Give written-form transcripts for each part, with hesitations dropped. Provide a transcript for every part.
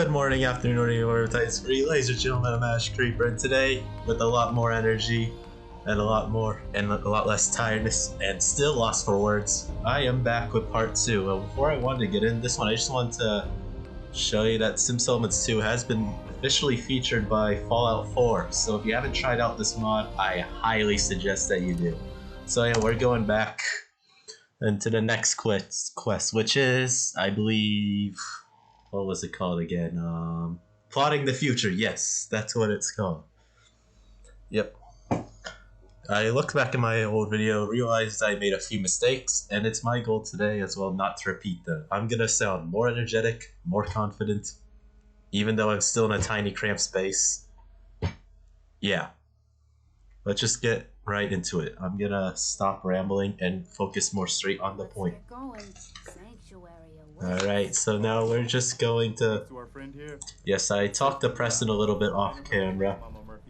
Good morning, afternoon, or whatever time it's for you, ladies and gentlemen. I'm Ash Creeper, and today, with a lot more energy, and a lot less tiredness, and still lost for words, I am back with part 2. Well, before I wanted to get into this one, I just wanted to show you that Sims Elements 2 has been officially featured by Fallout 4. So if you haven't tried out this mod, I highly suggest that you do. So yeah, we're going back into the next quest, which is, I believe, what was it called again? Plotting the future. Yes, that's what it's called. Yep. I looked back at my old video, realized I made a few mistakes, and it's my goal today as well not to repeat them. I'm gonna sound more energetic, more confident, even though I'm still in a tiny cramped space. Yeah. Let's just get right into it. I'm gonna stop rambling and focus more straight on the point. Alright, so now we're just going to... Yes, I talked to Preston a little bit off camera.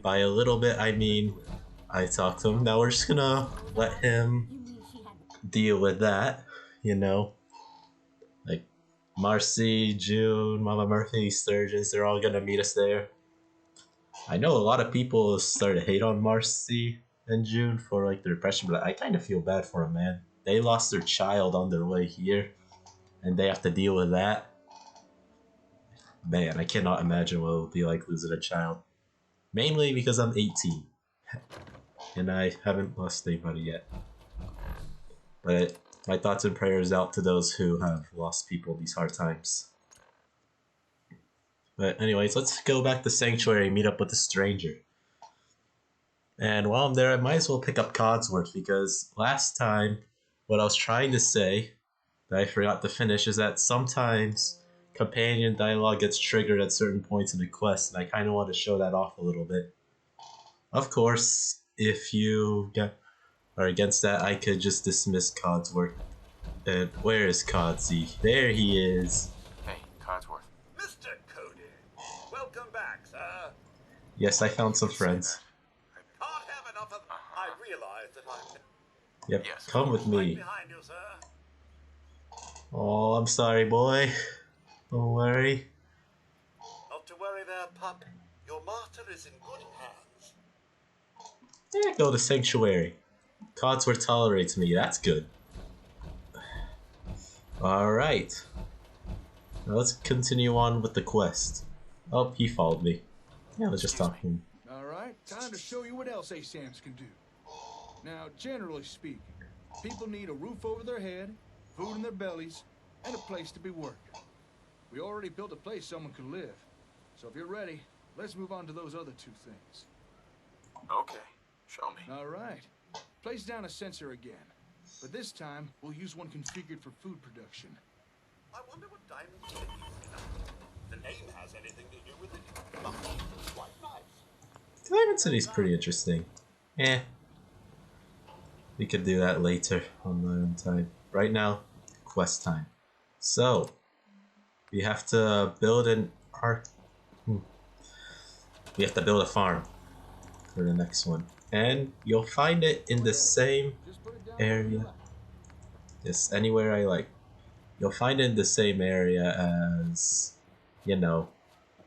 By a little bit, I mean I talked to him. Now we're just gonna let him deal with that, you know. Like, Marcy, June, Mama Murphy, Sturgis, they're all gonna meet us there. I know a lot of people started to hate on Marcy and June for like their depression, but I kind of feel bad for them, man. They lost their child on their way here, and they have to deal with that. Man, I cannot imagine what it would be like losing a child. Mainly because I'm 18. And I haven't lost anybody yet. But my thoughts and prayers out to those who have lost people these hard times. But anyways, let's go back to Sanctuary and meet up with the stranger. And while I'm there, I might as well pick up Codsworth, because last time, what I was trying to say that I forgot to finish is that sometimes companion dialogue gets triggered at certain points in the quest, and I kind of want to show that off a little bit. Of course, if you are against that, I could just dismiss Codsworth. And where is Codsy? There he is. Hey, Codsworth. Mr. Cody, welcome back, sir. Yes, I found some friends. Can't have enough of them. I realize that I'm Yep, Yes. come with right me. behind you, sir. Oh, I'm sorry, boy. Don't worry. Not to worry there, pup. Your master is in good hands. Yeah, go to Sanctuary. Codsworth tolerates me, that's good. Alright. Now let's continue on with the quest. Oh, he followed me. Yeah, let's just talk to him. Alright, time to show you what else ASAMs can do. Now, generally speaking, people need a roof over their head, food in their bellies, and a place to be working. We already built a place someone could live. So if you're ready, let's move on to those other two things. Okay, show me. Alright, place down a sensor again. But this time, we'll use one configured for food production. I wonder what Diamond City is. The name has anything to do with it. Must be quite nice. Diamond City's pretty interesting. Eh. We could do that later on my own time. Right now, quest time. So, we have to build an arc. We have to build a farm for the next one. And you'll find it in the same area. Yes, anywhere I like. You'll find it in the same area as, you know,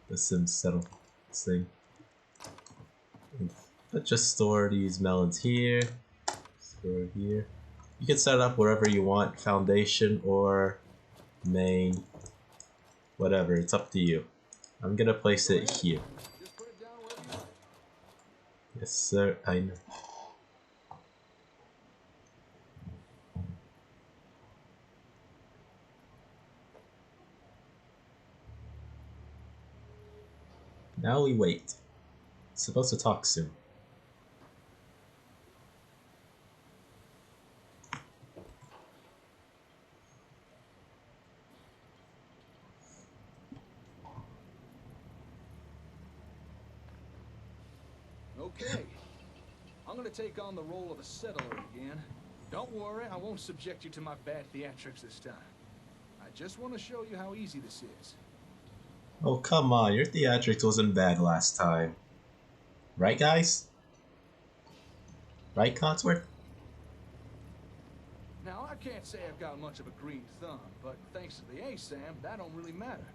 the Sims settle thing. But just store these melons here. Store here. You can set it up wherever you want, foundation or main, whatever, it's up to you. I'm gonna place it here. Yes, sir, I know. Now we wait. It's supposed to talk soon. Okay, I'm gonna take on the role of a settler again. Don't worry, I won't subject you to my bad theatrics this time. I just want to show you how easy this is. Oh, come on, your theatrics wasn't bad last time. Right, guys? Right, Codsworth? Now, I can't say I've got much of a green thumb, but thanks to the ASAM, that don't really matter.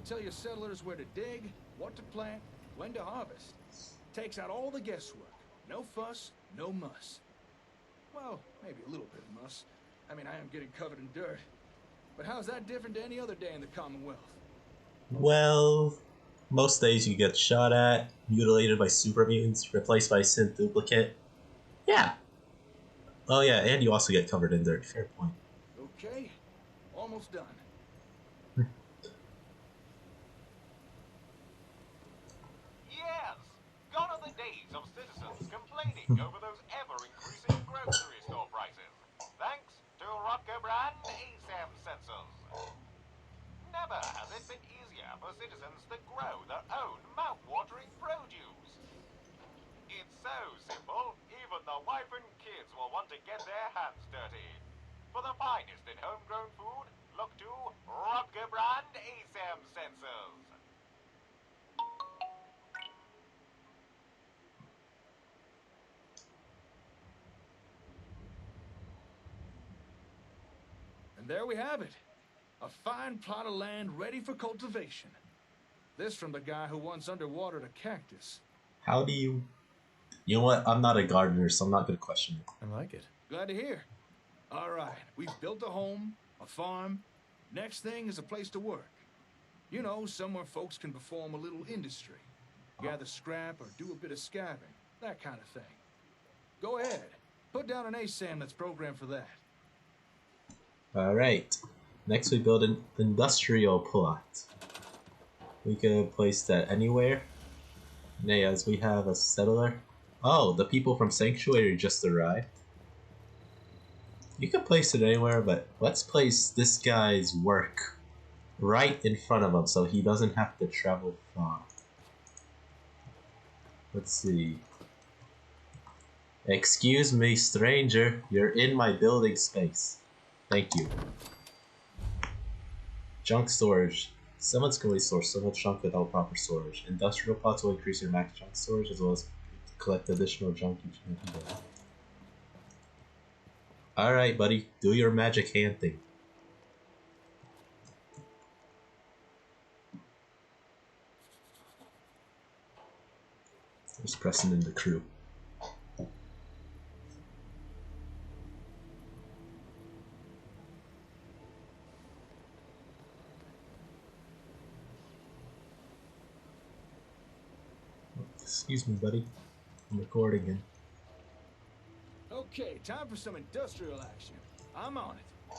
tell your settlers where to dig, what to plant, when to harvest. Takes out all the guesswork. No fuss, no muss. Well, maybe a little bit of muss. I mean, I am getting covered in dirt. But how's that different to any other day in the Commonwealth? Well, most days you get shot at, mutilated by super mutants, replaced by a synth duplicate. Yeah. Oh yeah, and you also get covered in dirt. Fair point. Okay, almost done. Yes! Gone are the days of citizens complaining over those ever-increasing grocery store prices. Thanks to Rotko brand ASAM sensors. Never has it been easier for citizens to grow their own mouth-watering produce. It's so simple, even the wife and kids will want to get their hands dirty. For the finest in homegrown food, look to Rotko brand ASAM sensors. And there we have it. A fine plot of land ready for cultivation. This from the guy who once underwatered a cactus. How do you... You know what? I'm not a gardener, so I'm not going to question it. I like it. Glad to hear. All right, we've built a home, a farm. Next thing is a place to work. You know, somewhere folks can perform a little industry. Gather scrap or do a bit of scabbing. That kind of thing. Go ahead. Put down an ASAM that's programmed for that. Alright. Next we build an industrial plot. We could place that anywhere. Nay, as we have a settler. Oh, the people from Sanctuary just arrived. You could place it anywhere, but let's place this guy's work right in front of him so he doesn't have to travel far. Let's see. Excuse me, stranger. You're in my building space. Thank you. Junk storage. Someone's going to store so much junk without proper storage. Industrial plots will increase your max junk storage as well as collect additional junk each and every day. Alright, buddy. Do your magic hand thing. There's Preston and the crew. Excuse me, buddy. I'm recording it. Okay, time for some industrial action. I'm on it.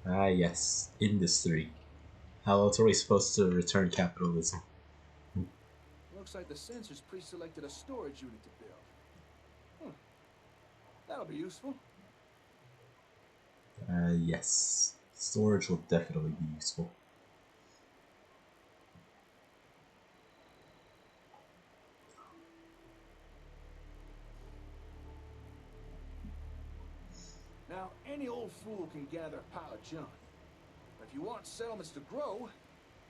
Ah, yes. Industry. How else are we supposed to return capitalism? Looks like the sensors pre-selected a storage unit to build. That'll be useful. Yes. Storage will definitely be useful. Now, any old fool can gather a pile of junk. But if you want settlements to grow,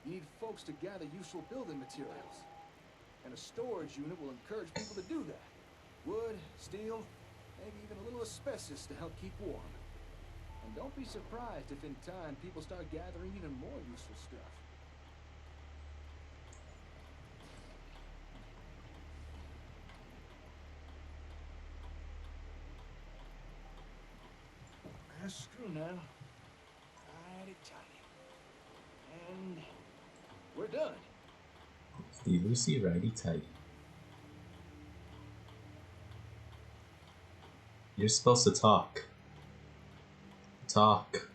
you need folks to gather useful building materials. And a storage unit will encourage people to do that. Wood, steel, maybe even a little asbestos to help keep warm. And don't be surprised if in time people start gathering even more useful stuff. Screw now. Tidy, tidy. And we're done. The Lucy righty tighty. You're supposed to talk. Talk.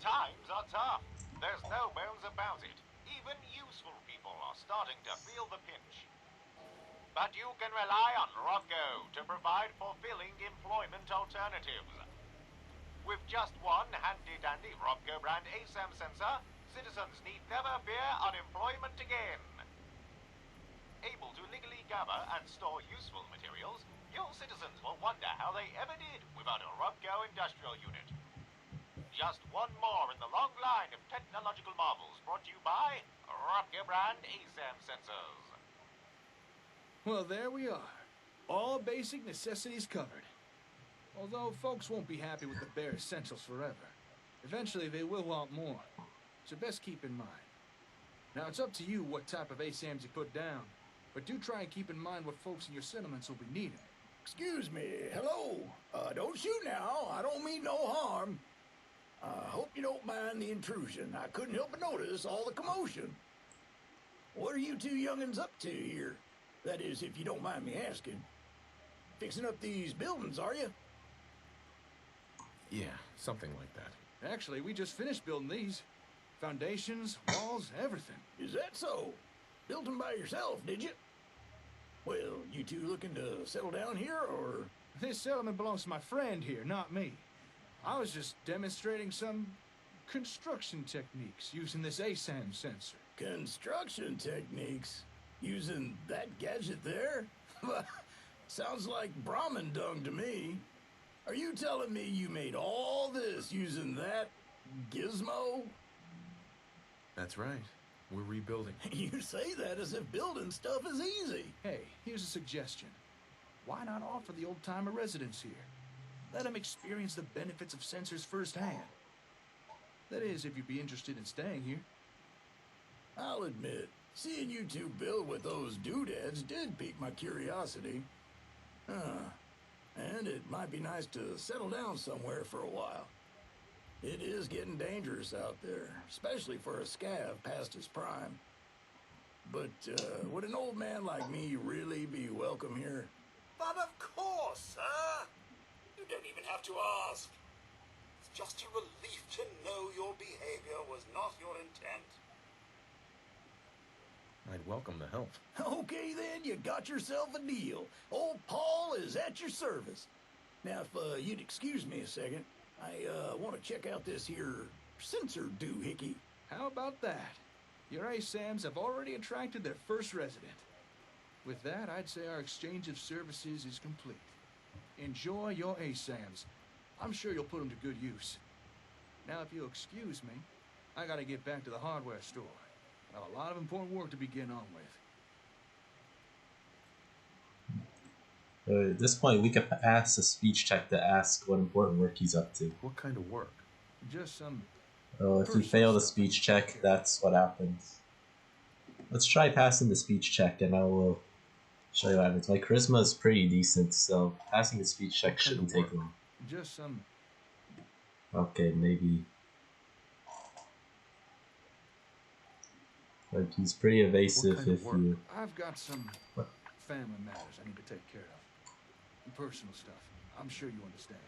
Times are tough. There's no bones about it. Even useful people are starting to feel the pinch. But you can rely on Rotko to provide fulfilling employment alternatives. With just one handy-dandy Rotko brand ASAM sensor, citizens need never fear unemployment again. Able to legally gather and store useful materials, your citizens will wonder how they ever did without a Rotko industrial unit. Just one more in the long line of technological marvels brought to you by Rotko brand ASAM sensors. Well, there we are. All basic necessities covered. Although folks won't be happy with the bare essentials forever. Eventually they will want more. so best keep in mind. Now, it's up to you what type of ASAMs you put down, but do try and keep in mind what folks in your settlements will be needing. Excuse me, hello. Don't shoot now. I don't mean no harm. Hope you don't mind the intrusion. I couldn't help but notice all the commotion. What are you two youngins up to here? That is, if you don't mind me asking. Fixing up these buildings, are you? Yeah, something like that. Actually, we just finished building these. Foundations, walls, everything. Is that so? Built them by yourself, did you? Well, you two looking to settle down here, or...? This settlement belongs to my friend here, not me. I was just demonstrating some construction techniques using this ASAM sensor. Construction techniques? Using that gadget there? Sounds like Brahmin dung to me. Are you telling me you made all this using that gizmo? That's right. We're rebuilding. You say that as if building stuff is easy. Hey, here's a suggestion. Why not offer the old-timer residents here? Let them experience the benefits of sensors firsthand. That is, if you'd be interested in staying here. I'll admit, seeing you two build with those doodads did pique my curiosity. And it might be nice to settle down somewhere for a while. It is getting dangerous out there, especially for a scav past his prime. But, would an old man like me really be welcome here? But of course, sir. You don't even have to ask. It's just a relief to know your behavior was not your intent. I'd welcome the help. Okay then, you got yourself a deal. Old Paul is at your service. Now, if you'd excuse me a second, I want to check out this here sensor doohickey. How about that? Your ASAMs have already attracted their first resident. With that, I'd say our exchange of services is complete. Enjoy your ASAMs. I'm sure you'll put them to good use. Now, if you'll excuse me, I gotta get back to the hardware store. I have a lot of important work to begin on with. At this point, we could pass a speech check to ask what important work he's up to. What kind of work? Just some... Oh, if you fail the speech check, that's what happens. Let's try passing the speech check, and I will show you what happens. My charisma is pretty decent, so passing the speech check shouldn't take long. Just some... Okay, maybe... But he's pretty evasive if you... I've got some What? family matters I need to take care of. And personal stuff. I'm sure you understand.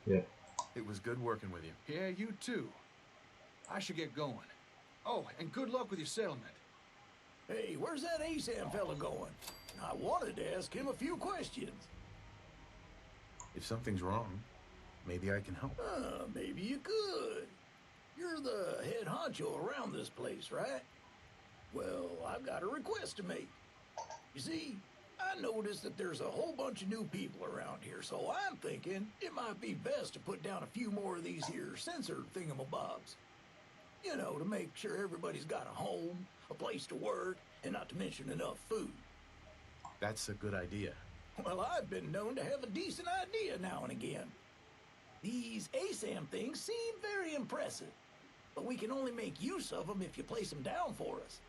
Yeah. It was good working with you. Yeah, you too. I should get going. Oh, and good luck with your settlement. Hey, where's that ASAM fella going? I wanted to ask him a few questions. If something's wrong, maybe I can help. Maybe you could. You're the head honcho around this place, right? Well, I've got a request to make. You see, I noticed that there's a whole bunch of new people around here, so I'm thinking it might be best to put down a few more of these here sensor thingamabobs. You know, to make sure everybody's got a home, a place to work, and not to mention enough food. That's a good idea. Well, I've been known to have a decent idea now and again. These ASAM things seem very impressive, but we can only make use of them if you place them down for us.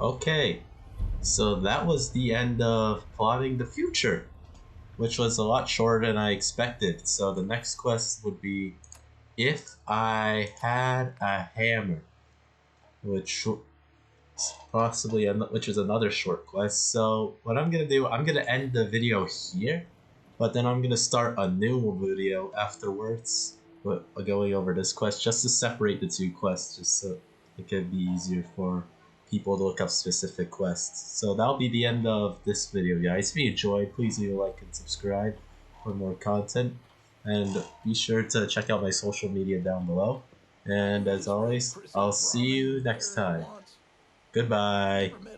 Okay, so that was the end of plotting the future, which was a lot shorter than I expected. So the next quest would be if I had a hammer, which is another short quest. So what I'm gonna do, I'm gonna end the video here, but then I'm gonna start a new video afterwards, going over this quest just to separate the two quests, just so it could be easier for people to look up specific quests. So that'll be the end of this video, guys. If you enjoyed, please leave a like and subscribe for more content, and be sure to check out my social media down below. And as always, I'll see you next time. Goodbye.